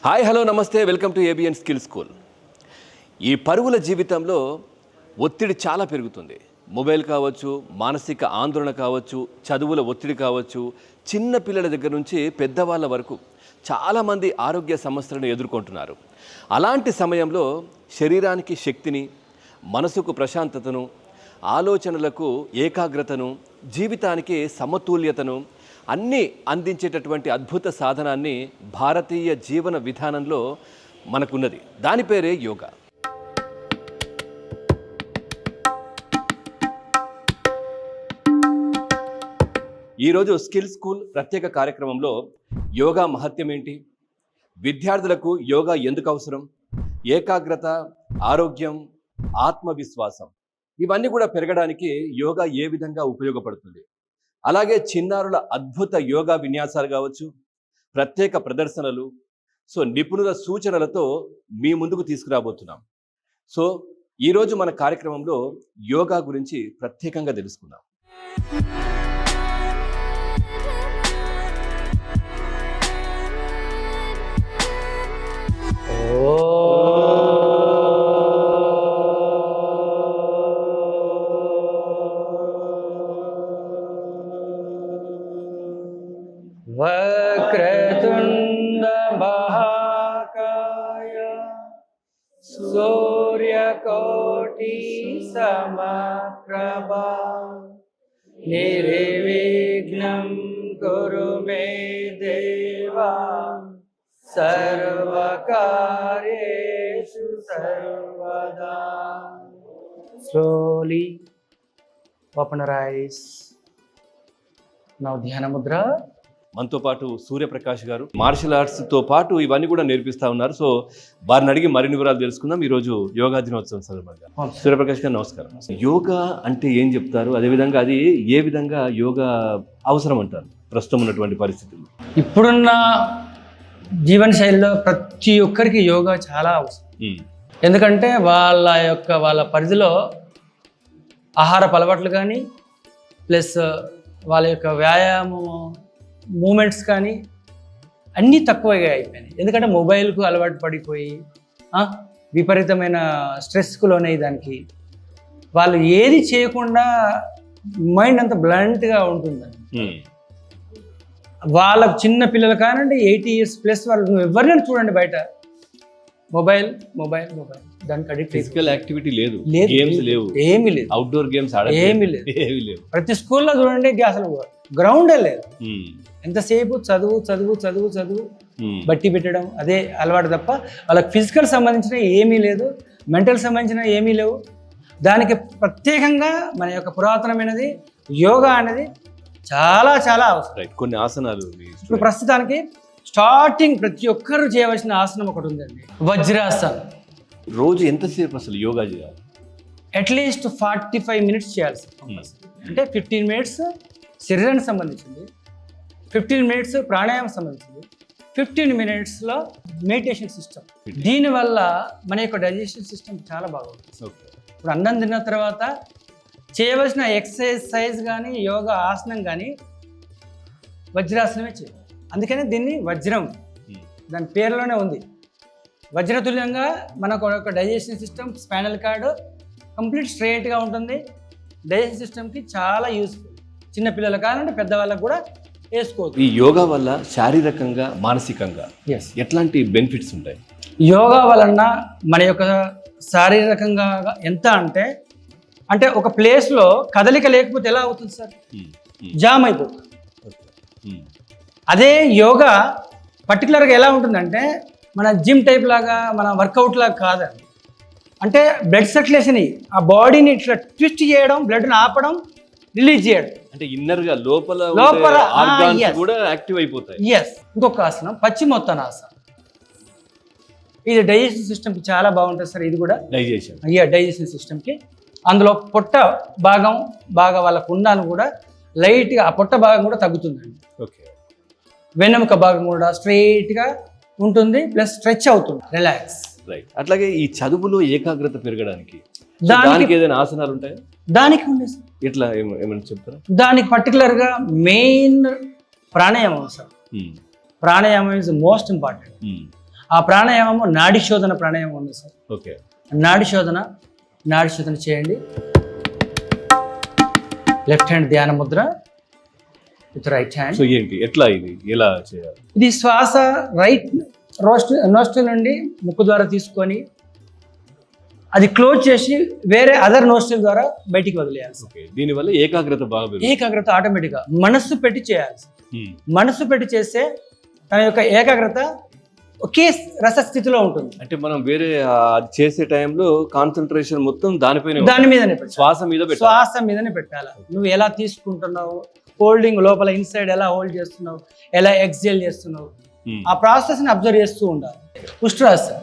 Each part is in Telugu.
హాయ్ హలో నమస్తే welcome to ABN skill school. ఈ పరుగుల జీవితంలో ఒత్తిడి చాలా పెరుగుతుంది. మొబైల్ కావచ్చు, మానసిక ఆందోళన కావచ్చు, చదువుల ఒత్తిడి కావచ్చు, చిన్న పిల్లల దగ్గర నుంచి పెద్దవాళ్ళ వరకు చాలామంది ఆరోగ్య సమస్యలను ఎదుర్కొంటున్నారు. అలాంటి సమయంలో శరీరానికి శక్తిని, మనసుకు ప్రశాంతతను, ఆలోచనలకు ఏకాగ్రతను, జీవితానికి సమతుల్యతను అన్నీ అందించేటటువంటి అద్భుత సాధనాన్ని భారతీయ జీవన విధానంలో మనకున్నది. దాని పేరే యోగా. ఈరోజు స్కిల్ స్కూల్ ప్రత్యేక కార్యక్రమంలో యోగా మహత్యం ఏంటి, విద్యార్థులకు యోగా ఎందుకు అవసరం, ఏకాగ్రత, ఆరోగ్యం, ఆత్మవిశ్వాసం ఇవన్నీ కూడా పెరగడానికి యోగా ఏ విధంగా ఉపయోగపడుతుంది, అలాగే చిన్నారుల అద్భుత యోగా విన్యాసాలు కావచ్చు, ప్రత్యేక ప్రదర్శనలు, నిపుణుల సూచనలతో మీ ముందుకు తీసుకురాబోతున్నాం. ఈరోజు మన కార్యక్రమంలో యోగా గురించి ప్రత్యేకంగా తెలుసుకుందాం. వక్రతుండ మహాకాయ సూర్యకోటి సమప్రభా నిర్విఘ్నం కురు మే దేవా సర్వకార్యేషు సర్వదా. Slowly open your eyes. Now ధ్యాన ముద్ర. మనతో పాటు సూర్యప్రకాష్ గారు మార్షల్ ఆర్ట్స్తో పాటు ఇవన్నీ కూడా నేర్పిస్తూ ఉన్నారు. వారిని అడిగి మరిన్ని వివరాలు తెలుసుకుందాం ఈరోజు యోగా దినోత్సవం సందర్భంగా. సూర్యప్రకాష్ గారు నమస్కారం. యోగా అంటే ఏం చెప్తారు, అదేవిధంగా అది ఏ విధంగా యోగా అవసరం అంటారు ప్రస్తుతం ఉన్నటువంటి పరిస్థితుల్లో? ఇప్పుడున్న జీవన శైలిలో ప్రతి ఒక్కరికి యోగా చాలా అవసరం. ఎందుకంటే వాళ్ళ పరిధిలో ఆహారపు అలవాట్లు కానీ, ప్లస్ వాళ్ళ యొక్క వ్యాయామం మూమెంట్స్ కానీ అన్నీ తక్కువగా అయిపోయినాయి. ఎందుకంటే మొబైల్కు అలవాటు పడిపోయి విపరీతమైన స్ట్రెస్కు లోనయ్యి దానికి వాళ్ళు ఏది చేయకుండా మైండ్ అంత బ్లంట్గా ఉంటుందని. వాళ్ళకు చిన్న పిల్లలు కానండి 80 years ప్లస్ వాళ్ళు ఎవరినైనా చూడండి బయట మొబైల్ మొబైల్ మొబైల్ దానికి అడిక్ట్. ఫిజికల్ యాక్టివిటీ లేదు, గేమ్స్ లేవు, ఏమీ లేదు, అవుట్డోర్ గేమ్స్ ఏమీ లేదు. ప్రతి స్కూల్లో చూడండి అసలు గ్రౌండే లేదు. ఎంతసేపు చదువు చదువు చదువు చదువు బట్టి పెట్టడం అదే అలవాటు తప్ప వాళ్ళకి ఫిజికల్ సంబంధించిన ఏమీ లేదు, మెంటల్ సంబంధించిన ఏమీ లేవు. దానికి ప్రత్యేకంగా మన యొక్క పురాతనమైనది యోగా అనేది చాలా చాలా అవసరం. కొన్ని ఆసనాలు ఇప్పుడు ప్రస్తుతానికి స్టార్టింగ్ ప్రతి ఒక్కరు చేయవలసిన ఆసనం ఒకటి ఉందండి, వజ్రాసనం. రోజు ఎంతసేపు అసలు యోగా చేయాలి? అట్లీస్ట్ 45 minutes చేయాలి. అంటే 15 minutes శరీరానికి సంబంధించింది, 15 minutes ప్రాణాయామం సంబంధించింది, 15 minutesలో మెడిటేషన్ సిస్టమ్. దీనివల్ల మన యొక్క డైజెషన్ సిస్టమ్ చాలా బాగుంటుంది. ఇప్పుడు అన్నం తిన్న తర్వాత చేయవలసిన ఎక్సర్సైజ్ కానీ యోగా ఆసనం కానీ వజ్రాసనమే చేయాలి. అందుకనే దీన్ని వజ్రం, దాని పేరులోనే ఉంది. వజ్రతుల్యంగా మనకు ఒక digestion system, spinal card complete స్ట్రైట్గా ఉంటుంది. డైజెషన్ సిస్టమ్కి చాలా యూస్ఫుల్. చిన్నపిల్లలు కావాలంటే పెద్దవాళ్ళకు కూడా వేసుకోవచ్చు. ఈ యోగా వల్ల శారీరకంగా, మానసికంగా ఎట్లాంటి బెనిఫిట్స్ ఉంటాయి? యోగా వలన మన యొక్క శారీరకంగా ఎంత అంటే ఒక ప్లేస్లో కదలిక లేకపోతే ఎలా అవుతుంది సార్? జామ్ అయిపోతుంది. అదే యోగా పర్టికులర్గా ఎలా ఉంటుందంటే మన జిమ్ టైప్ లాగా, మన వర్కౌట్ లాగా కాదండి. అంటే బ్లడ్ సర్క్యులేషన్, ఆ బాడీని ఇట్లా ట్విస్ట్ చేయడం, బ్లడ్ని ఆపడం, రిలీజ్ చేయడం, అంటే ఇన్నర్గా లోపల ఆర్గాన్స్ కూడా యాక్టివ్ అయిపోతాయి. ఇంకొక ఆసనం పశ్చిమోత్తానాసనం. ఇది డైజెషన్ సిస్టమ్కి చాలా బాగుంటుంది సార్. ఇది కూడా డైజెషన్ సిస్టమ్కి. అందులో పొట్ట భాగం బాగా వాళ్ళకు ఉన్నాను కూడా లైట్గా ఆ పొట్ట భాగం కూడా తగ్గుతుందండి. వెన్నెముక భాగం కూడా స్ట్రైట్గా ఉంటుంది, ప్లస్ స్ట్రెచ్ అవుతుంది, రిలాక్స్. అట్లాగే ఈ చదువులో ఏకాగ్రత పెరగడానికి దానికి ఏదైనా ఆసనాలు ఉంటాయి? దానికి ఉంది సార్. ఎట్లా ఏమైనా చెప్తారా? దానికి పర్టికులర్గా మెయిన్ ప్రాణాయామం సార్. ప్రాణాయామం ఈజ్ మోస్ట్ ఇంపార్టెంట్. ఆ ప్రాణాయామం నాడి శోధన ప్రాణాయామం ఉంది సార్. ఓకే. నాడి శోధన చేయండి. లెఫ్ట్ హ్యాండ్ ధ్యాన Mudra with right hand. So ఏంటి ఎట్లా ఇది ఎలా చేయాలి? ఇది శ్వాస రైట్ నోస్ట్రిల్ నుండి ముక్కు ద్వారా తీసుకొని అది క్లోజ్ చేసి వేరే అదర్ నోస్ట్రిల్ ద్వారా బయటికి వదిలేయాలి. ఓకే. దీనివల్ల ఏకాగ్రత బాగా పెరుగుతుంది. ఏకాగ్రత ఆటోమేటిక్గా మనస్సు పెట్టి చేయాలి. మనస్సు పెట్టి చేస్తే తన యొక్క ఏకాగ్రత ఒకే రసస్థితిలో ఉంటుంది. అంటే మనం వేరే అది చేసే టైంలో కాన్సన్ట్రేషన్ మొత్తం దాని మీదనే పెట్టాలి. శ్వాస మీదనే పెట్టాలి. నువ్వు ఎలా తీసుకుంటున్నావు, హోల్డింగ్ లోపల ఇన్సైడ్ ఎలా హోల్డ్ చేస్తున్నావు, ఎలా ఎక్సేల్ చేస్తున్నావు, ఆ ప్రాసెస్ ని అబ్జర్వ్ చేస్తూ ఉండాలి. ఉష్ట్రాసన్.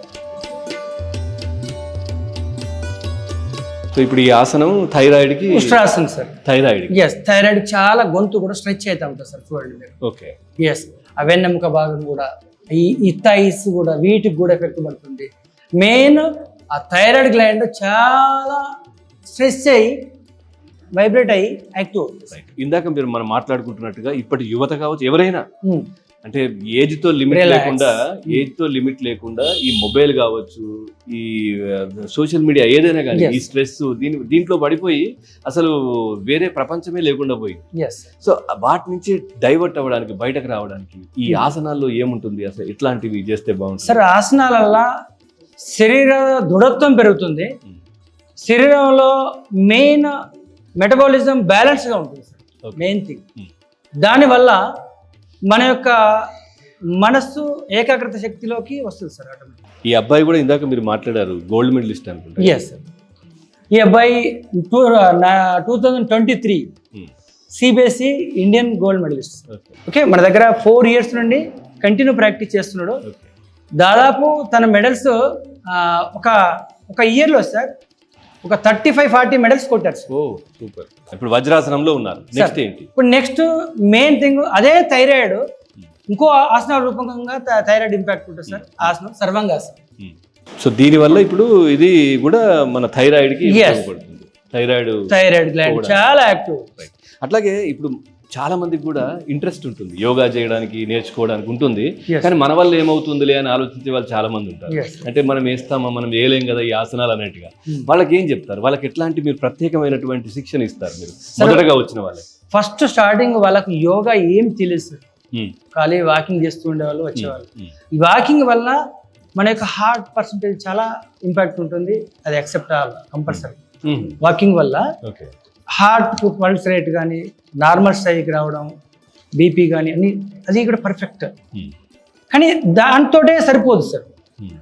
సో ఇప్పుడు ఈ ఆసనం థైరాయిడ్ కి ఉష్ట్రాసన్ సార్. థైరాయిడ్ చాలా గొంతు కూడా స్ట్రెచ్ అవుతా ఉంటుంది సార్. చూడండి. ఓకే. ఆ వెన్నెముక భాగం కూడా, ఈ థైస్ కూడా, వీటికి కూడా ఎఫెక్ట్ పడుతుంది. మెయిన్ ఆ థైరాయిడ్ గ్లాండ్ చాలా స్ట్రెస్ అయ్యి వైబ్రేట్ అయ్యి యాక్టివ్ అవుతుంది. ఇందాక మనం మాట్లాడుకుంటున్నట్టుగా ఇప్పటి యువత కావచ్చు ఎవరైనా అంటే ఏజ్ తో లిమిట్ లేకుండా ఈ మొబైల్ కావచ్చు, ఈ సోషల్ మీడియా ఏదైనా కానీ ఈ స్ట్రెస్ దీంట్లో పడిపోయి అసలు వేరే ప్రపంచమే లేకుండా పోయింది. సో వాటి నుంచి డైవర్ట్ అవ్వడానికి, బయటకు రావడానికి ఈ ఆసనాల్లో ఏముంటుంది, అసలు ఇట్లాంటివి చేస్తే బాగుంటుంది సార్? ఆసనాల శరీర దృఢత్వం పెరుగుతుంది. శరీరంలో మెయిన్ మెటబాలిజం బ్యాలెన్స్గా ఉంటుంది సార్. Main thing. దానివల్ల మన యొక్క మనస్సు ఏకాగ్రత శక్తిలోకి వస్తుంది సార్ ఆటోమేటిక్. ఈ అబ్బాయి కూడా ఇందాక మీరు మాట్లాడారు గోల్డ్ మెడలిస్ట్ అనుకుంటా. Yes sir. ఈ అబ్బాయి 2023 CBSE Indian gold medallist. Okay. మన దగ్గర 4 years నుండి కంటిన్యూ ప్రాక్టీస్ చేస్తున్నాడు. దాదాపు తన మెడల్స్ ఒక ఇయర్లో సార్ ఒక 35-40 మెడల్స్ కొట్టారు. సూపర్. ఇప్పుడు వజ్రాసనంలో ఉన్నారు. నెక్స్ట్ ఏంటి? ఇప్పుడు నెక్స్ట్ మెయిన్ థింగ్ అదే థైరాయిడ్ ఇంకో ఆసన రూపకంగా థైరాయిడ్ ఇంపాక్ట్ ఉంటుంది సార్. ఆసనం సర్వాంగాసనం. సో దీనివల్ల ఇప్పుడు ఇది కూడా మన థైరాయిడ్ కి ఉపయోగపడుతుంది. థైరాయిడ్ గ్లాండ్ చాలా యాక్టివ్. అట్లాగే ఇప్పుడు చాలా మందికి కూడా ఇంట్రెస్ట్ ఉంటుంది యోగా చేయడానికి, నేర్చుకోవడానికి ఉంటుంది. కానీ మన వల్ల ఏమవుతుందిలే అని ఆలోచించే వాళ్ళు చాలా మంది ఉంటారు. అంటే మనం వేస్తామా, మనం వేయలేం కదా ఈ ఆసనాలు అన్నట్టుగా. వాళ్ళకి ఏం చెప్తారు? వాళ్ళకి ఎట్లాంటి మీరు ప్రత్యేకమైనటువంటి శిక్షణ ఇస్తారు మీరు మొదటగా వచ్చిన వాళ్ళకి? ఫస్ట్ స్టార్టింగ్ వాళ్ళకి యోగా ఏం తెలుసు, ఖాళీ వాకింగ్ చేస్తూ ఉండేవాళ్ళు వచ్చేవాళ్ళు. ఈ వాకింగ్ వల్ల మన యొక్క హార్ట్ పర్సంటేజ్ చాలా ఇంపాక్ట్ ఉంటుంది. అది యాక్సెప్ట్ అవ్వాలి కంపల్సరీ. వాకింగ్ వల్ల హార్ట్ పల్స్ రేట్ కానీ నార్మల్ స్థాయికి రావడం, బీపీ కానీ అన్ని అది కూడా పర్ఫెక్ట్. కానీ దాంతోటే సరిపోదు సార్.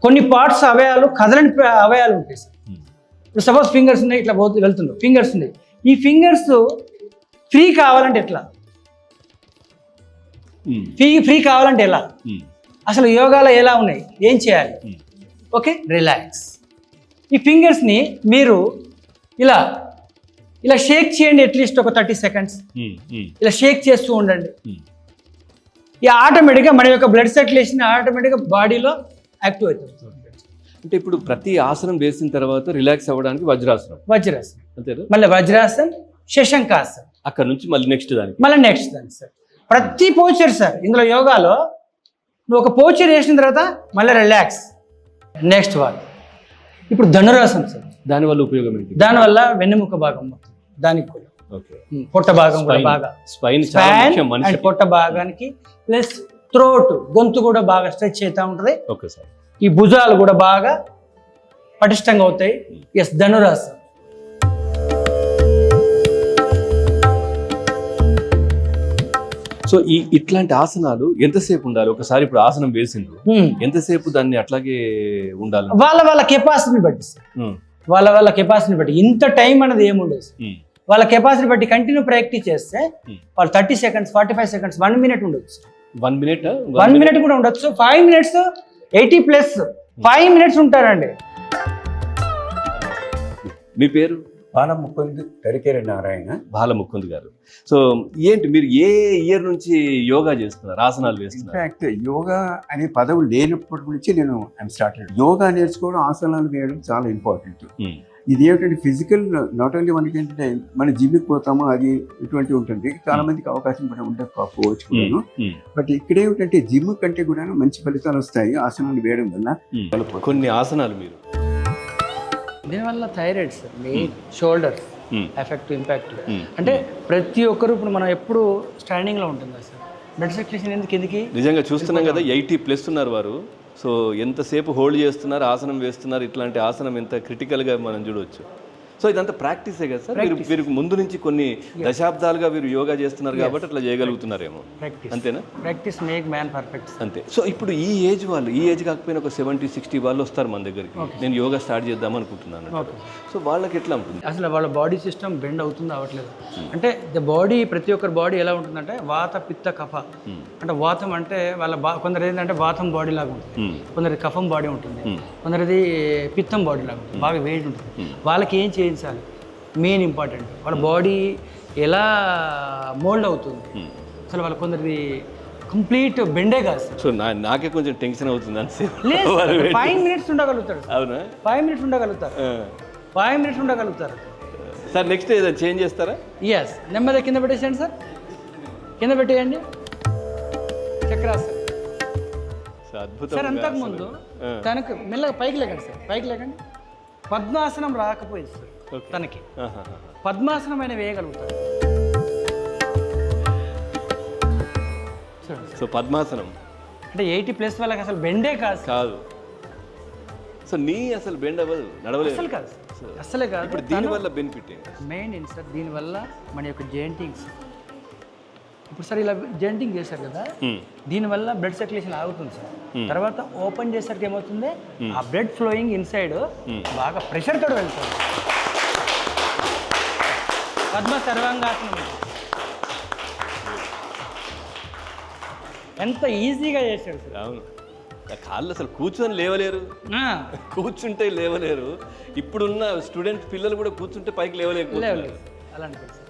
కొన్ని పార్ట్స్ అవయాలు కదలని అవయాలు ఉంటాయి సార్. ఇప్పుడు సపోజ్ ఫింగర్స్ ఉన్నాయి, ఇట్లా వెళ్తున్నాయి, ఫింగర్స్ ఉన్నాయి. ఈ ఫింగర్స్ ఫ్రీ కావాలంటే ఎట్లా? ఫ్రీ కావాలంటే ఎలా? అసలు యోగాలో ఎలా ఉన్నాయి, ఏం చేయాలి? Okay, relax. ఈ ఫింగర్స్ని మీరు ఇలా షేక్ చేయండి. అట్లీస్ట్ ఒక 30 seconds ఇలా షేక్ చేస్తూ ఉండండి. ఈ ఆటోమేటిక్గా మన యొక్క బ్లడ్ సర్క్యులేషన్ ఆటోమేటిక్గా బాడీలో యాక్టివ్ అవుతుంది. అంటే ఇప్పుడు ప్రతి ఆసనం వేసిన తర్వాత రిలాక్స్ అవ్వడానికి వజ్రాసనం అంతేనా? మళ్ళీ వజ్రాసనం, శశంకాసనం, అక్కడ నుంచి మళ్ళీ నెక్స్ట్ దానికి సార్. ప్రతి పోచర్ సార్ ఇందులో యోగాలో నువ్వు ఒక పోచర్ వేసిన తర్వాత మళ్ళీ రిలాక్స్. నెక్స్ట్ ఇప్పుడు ధనురాసనం సార్. దానివల్ల ఉపయోగం ఏంటి? దానివల్ల వెన్నెముక భాగం దానికి కూడా, పొట్ట భాగం కూడా బాగా, స్పైన్ అండ్ పొట్ట భాగానికి ప్లస్ థ్రోట్, గొంతు కూడా బాగా స్ట్రెచ్ అవుతూ ఉంటుంది. ఈ భుజాలు కూడా బాగా పటిష్టంగా అవుతాయి. ఎస్, ధనురాసనం. సో ఇట్లాంటి ఆసనాలు ఎంతసేపు ఉండాలి? ఒకసారి ఇప్పుడు ఆసనం వేసిండ్రు, ఎంతసేపు దాన్ని అట్లాగే ఉండాలి? వాళ్ళ కెపాసిటీని బట్టి సార్. వాళ్ళ కెపాసిటీని బట్టి ఇంత టైం అనేది ఏముండదు. వాళ్ళ కెపాసిటీ బట్టి కంటిన్యూ ప్రాక్టీస్ చేస్తే వాళ్ళు 30 seconds, 45 seconds, 1 minute ఉండొచ్చు. 1 minute 1 minute కూడా ఉండొచ్చు. 5 minutes 80+ 5 minutes ఉంటారండి. మీ పేరు? బాలముకుంద్, తరికేరి నారాయణ. బాలముకుంద్ గారు, సో ఏంటి మీరు ఏ ఇయర్ నుంచి యోగా చేస్తున్నారు, ఆసనాలు వేస్తున్నారు? ఇన్ఫాక్ట్ యోగా అనే పదవి లేనప్పటి నుంచి నేను స్టార్టెడ్. యోగా నేర్చుకోవడం, ఆసనాలు వేయడం చాలా ఇంపార్టెంట్. ఇది ఏమిటంటే ఫిజికల్ నాట్ ఓన్లీ మనకి ఏంటంటే మన జిమ్కి పోతాము అది ఇటువంటి ఉంటుంది, చాలా మందికి అవకాశం కూడా ఉండకపోవచ్చు కూడాను. బట్ ఇక్కడ ఏమిటంటే జిమ్ కంటే కూడా మంచి ఫలితాలు వస్తాయి ఆసనాలు వేయడం వల్ల. కొన్ని ఆసనాలు మీరు దీనివల్ల thyroid sir, main shoulders effect impact. అంటే ప్రతి ఒక్కరు ఇప్పుడు మనం ఎప్పుడు స్టాండింగ్లో ఉంటుంది సార్, బ్లడ్ సర్క్యులేషన్ ఎందుకు నిజంగా చూస్తున్నాం కదా, 80+ ఉన్నారు వారు. సో ఎంతసేపు హోల్డ్ చేస్తున్నారు, ఆసనం వేస్తున్నారు, ఇట్లాంటి ఆసనం ఎంత క్రిటికల్గా మనం చూడవచ్చు. సో ఇదంతా ప్రాక్టీసే కదా సార్, మీరు ముందు నుంచి కొన్ని దశాబ్దాలుగా మీరు యోగా చేస్తున్నారు కాబట్టి అట్లా చేయగలుగుతున్నారేమో, అంతేనా? Practice make man perfect. అంతే. సో ఇప్పుడు ఈ ఏజ్ కాకపోయినా ఒక 70-60 వాళ్ళు వస్తారు మన దగ్గరికి, నేను యోగా స్టార్ట్ చేద్దాం అనుకుంటున్నాను. సో వాళ్ళకి ఎట్లా ఉంటుంది అసలు? వాళ్ళ బాడీ సిస్టమ్ బెండ్ అవుతుంది అవ్వట్లేదు. అంటే ద బాడీ, ప్రతి ఒక్కరి బాడీ ఎలా ఉంటుందంటే వాత పిత్త కఫ. అంటే వాతం అంటే వాళ్ళ కొందరు ఏంటంటే వాతం బాడీ లాగా ఉంటుంది, కొందరిది కఫం బాడీ ఉంటుంది, కొందరిది పిత్తం బాడీ లాగా ఉంటుంది, బాగా వెయిట్ ఉంటుంది. వాళ్ళకి ఏం చేయించాలి మెయిన్ ఇంపార్టెంట్, వాళ్ళ బాడీ ఎలా మోల్డ్ అవుతుంది. అసలు వాళ్ళ కొందరిది కంప్లీట్ బెండే కాదు. సో నాకే కొంచెం టెన్షన్ అవుతుంది అని. 5 minutes ఉండగలుగుతారు. అవునా? 5 minutes ఉండగలుగుతారు. 5 minutes ఉండగలుగుతారు సార్. నెక్స్ట్ ఏదైనా చేంజ్ చేస్తారా? ఎస్, నెమ్మదిగా కింద పెట్టేసేయండి సార్, కింద పెట్టేయండి. చక్రాసన్ అద్భుతం సార్. అంతకుముందు తనకు మెల్లగా పైకి లేకండి సార్, పైకి లేకండి. పద్మాసనం రాకపోయింది సార్ తనకి, పద్మాసనం అయినా వేయగలుగుతాడు. సో పద్మాసనం అంటే 80+ వాళ్ళకి అసలు బెండే కాదు. సో నీ అసలు బెండ్ అవ్వదు, నడవలేదు అసలు కాదు, అసలే కాదు. ఇప్పుడు దీనివల్ల బెనిఫిట్ మెయిన్ ఏంటి సార్, దీనివల్ల మన యొక్క జాయింటింగ్స్, ఇప్పుడు సార్ ఇలా జాయింటింగ్ చేశారు కదా, దీనివల్ల బ్లడ్ సర్క్యులేషన్ ఆగుతుంది సార్. తర్వాత ఓపెన్ చేసరికి ఏమవుతుంది, ఆ బ్లడ్ ఫ్లోయింగ్ ఇన్సైడ్ బాగా ప్రెషర్ తోడు వెళ్తుంది. పద్మ సర్వాంగాసనం ఎంత ఈజీగా చేశాడు సార్. అవును, కాళ్ళు అసలు కూర్చొని లేవలేరు, కూర్చుంటే లేవలేరు. ఇప్పుడున్న స్టూడెంట్ పిల్లలు కూడా కూర్చుంటే పైకి లేవలేకపోతున్నారు. అలాంటి సార్.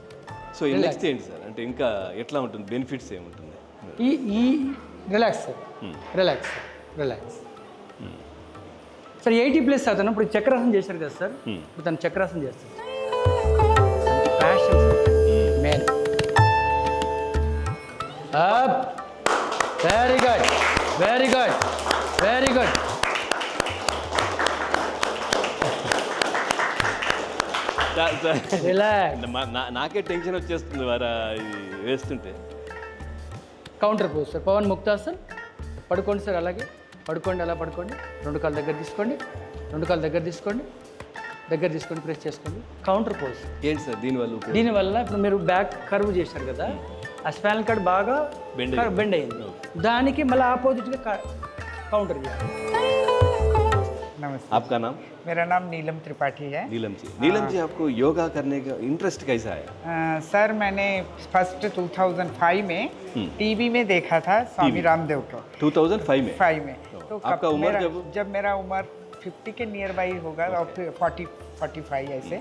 సో నెక్స్ట్ ఏంటి సార్, అంటే ఇంకా ఎట్లా ఉంటుంది, బెనిఫిట్స్ ఏముంటుంది? ఈ relax sir, relax relax sir. 80+ అతను ఇప్పుడు చక్రాసనం చేశారు కదా సార్, ఇప్పుడు తను చక్రాసనం చేస్తారు. ప్యాషన్ మెయిన్. Very good, very good, very good. నాకే టెన్షన్ వచ్చేస్తుంది వారా ఇది వేస్తుంటే. కౌంటర్ పోజ్ సార్, పవన్ ముక్తాసన్. పడుకోండి సార్, అలాగే పడుకోండి, అలా పడుకోండి. 2 కాళ్ళు దగ్గర తీసుకోండి, 2 కాళ్ళు దగ్గర తీసుకోండి, ప్రెస్ చేసుకోండి. కౌంటర్ పోజ్ ఏంటి సార్ దీనివల్ల? దీనివల్ల ఇప్పుడు మీరు బ్యాక్ కర్వ్ చేశారు కదా, ఆ స్పైనల్ కార్డ్ బాగా బెండ్ అయింది, దానికి మళ్ళీ ఆపోజిట్గా కౌంటర్ చేయాలి. नमस्ते, आपका नाम? मेरा नाम नीलम त्रिपाठी है। नीलम जी आपको योगा करने का इंटरेस्ट कैसा आया? सर मैंने फर्स्ट 2005 में टीवी में देखा था स्वामी रामदेव को। 2005 में? 5 में। तो आपका उम्र जब मेरा उम्र 50 के नियर बाई होगा और 40-45 ऐसे,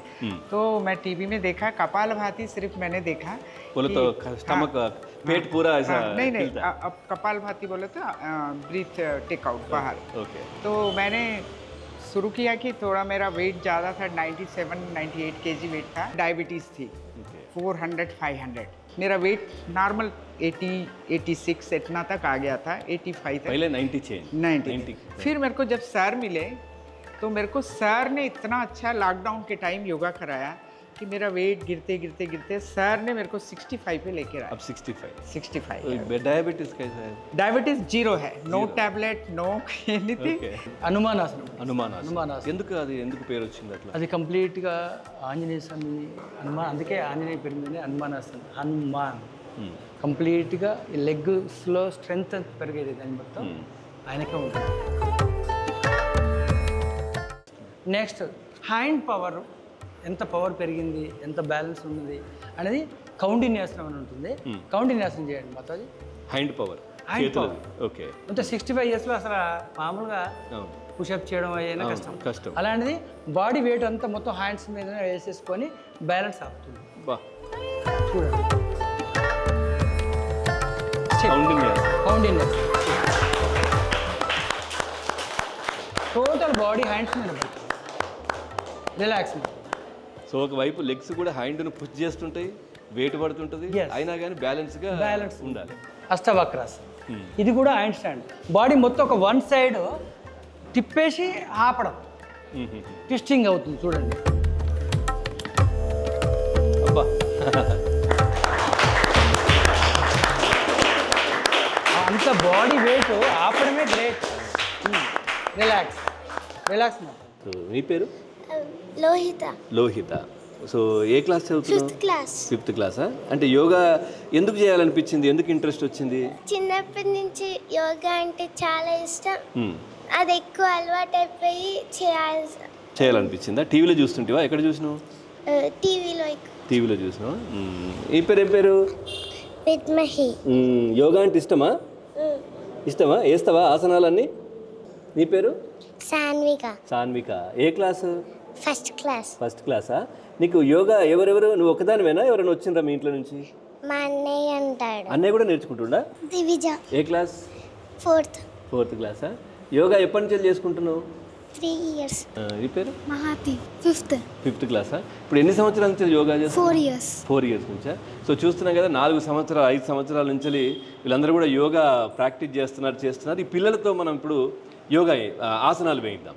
तो मैं टीवी में देखा कपालभाति, सिर्फ मैंने देखा। बोले तो स्टमक, पेट पूरा ऐसा नहीं अब कपालभाति बोले तो ब्रीथ टेक आउट बाहर। तो मैंने शुरू किया कि थोड़ा मेरा वेट ज़्यादा था, 97-98 kg वेट था, डायबिटीज़ थी 400-500। मेरा वेट नॉर्मल 80-86 इतना तक आ गया था, 85 तक। पहले 90 फिर मेरे को जब सर मिले तो मेरे को सर ने इतना अच्छा लॉकडाउन के टाइम योगा कराया कि मेरा वेट गिरते सर ने मेरे को 65 पे लेकर आया। अब 65। डायबिटीज कैसा है? डायबिटीज 0 है, नो टैबलेट, नो एनीथिंग। అనుమానాసనం. ఎందుకు పేరు వచ్చింది అట్లా? అది కంప్లీట్గా ఆంజనేయ స్వామి అందుకే ఆంజనేయ పెరిగిందని హనుమానాసనం. హనుమాన్ కంప్లీట్గా ఈ లెగ్స్లో స్ట్రెంగ్త్ పెరిగేది, దాని మొత్తం ఆయనకే ఉంటుంది. నెక్స్ట్ హ్యాండ్ పవర్, ఎంత పవర్ పెరిగింది, ఎంత బ్యాలెన్స్ ఉన్నది అనేది కౌండిన్యాసనం అని ఉంటుంది. కౌండిన్యాసనం చేయండి మాతాజీ. Hand power, okay. అంటే 65 yearsలో అసలు మామూలుగా పుషప్ చేయడం అయినా కష్టం. అలాంటిది బాడీ వెయిట్ అంతా మొత్తం హ్యాండ్స్ మీద వేసేసుకొని బ్యాలెన్స్ ఆపుతుంది. చూడండి, కౌండిన్యాసనం. టోటల్ బాడీ హ్యాండ్స్ మీద రిలాక్స్. సో ఒకవైపు లెగ్స్ కూడా హ్యాండ్ను పుష్ చేస్తుంటాయి, వెయిట్ పడుతుంటుంది, Yes. అయినా కానీ బ్యాలెన్స్గా Balance. ఉండాలి. అష్టవక్రాసనం. ఇది కూడా హ్యాండ్ స్టాండ్. బాడీ మొత్తం ఒక వన్ సైడ్ తిప్పేసి ఆపడం, ట్విస్టింగ్ అవుతుంది చూడండి. అబ్బా అంత బాడీ వెయిట్ ఆపడమే గ్రేట్. రిలాక్స్ రిలాక్స్ మాట. సో మీ పేరు? లోహిత, లోహిత. సో ఏ క్లాస్ చదువుతున్నావు? 5th class. 5th క్లాసా? అంటే యోగా ఎందుకు చేయాలనిపించింది, ఎందుకు ఇంట్రెస్ట్ వచ్చింది? చిన్నప్పటి నుంచి యోగా అంటే చాలా ఇష్టం. మ్మ్. అది ఎక్కువ అలవాటు అయిపోయి చేయాలనిపించిందా? టీవీలో చూస్తుంటివా? ఎక్కడ చూసినావు? టీవీలో టీవీలో చూసినావా? ఈ పేరు ఏం పేరు? విద్మహి. యోగా అంటే ఇష్టమా? ఇష్టమా? వేస్తావా ఆసనాలన్నీ? నీ పేరు? సాన్విక, సాన్విక. ఏ క్లాసు? 1st class. 1st క్లాసా? నీకు యోగా ఎవరెవరు, నువ్వు ఒకదానివేనా, ఎవరైనా వచ్చిండ్రా మీ ఇంట్లో నుంచి? మా అన్నయ్య అంటాడు. అన్నయ్య కూడా నేర్చుకుంటుండా? దివిజ, ఏ క్లాస్? 4th. 4th క్లాసా? యోగా ఎప్పటి నుంచి చేసుకుంటున్నావు? 3 years. ఈ పేరు? మహాతి, 5th. 5th క్లాసా? ఇప్పుడు ఎన్ని సంవత్సరాల నుంచి యోగా చేస్తావు? 4 years. 4 years నుంచా? సో చూస్తున్నాం కదా, 4 సంవత్సరాలు 5 సంవత్సరాల నుంచి వీళ్ళందరూ కూడా యోగా ప్రాక్టీస్ చేస్తున్నారు. ఈ పిల్లలతో మనం ఇప్పుడు యోగా ఆసనాలు వేయిద్దాం.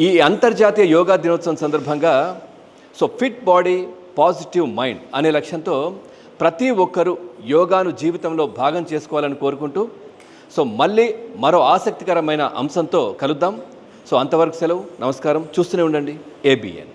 ఈ అంతర్జాతీయ యోగా దినోత్సవం సందర్భంగా ఫిట్ బాడీ పాజిటివ్ మైండ్ అనే లక్ష్యంతో ప్రతి ఒక్కరూ యోగాను జీవితంలో భాగం చేసుకోవాలని కోరుకుంటూ మళ్ళీ మరో ఆసక్తికరమైన అంశంతో కలుద్దాం. అంతవరకు సెలవు, నమస్కారం. చూస్తూనే ఉండండి ABN.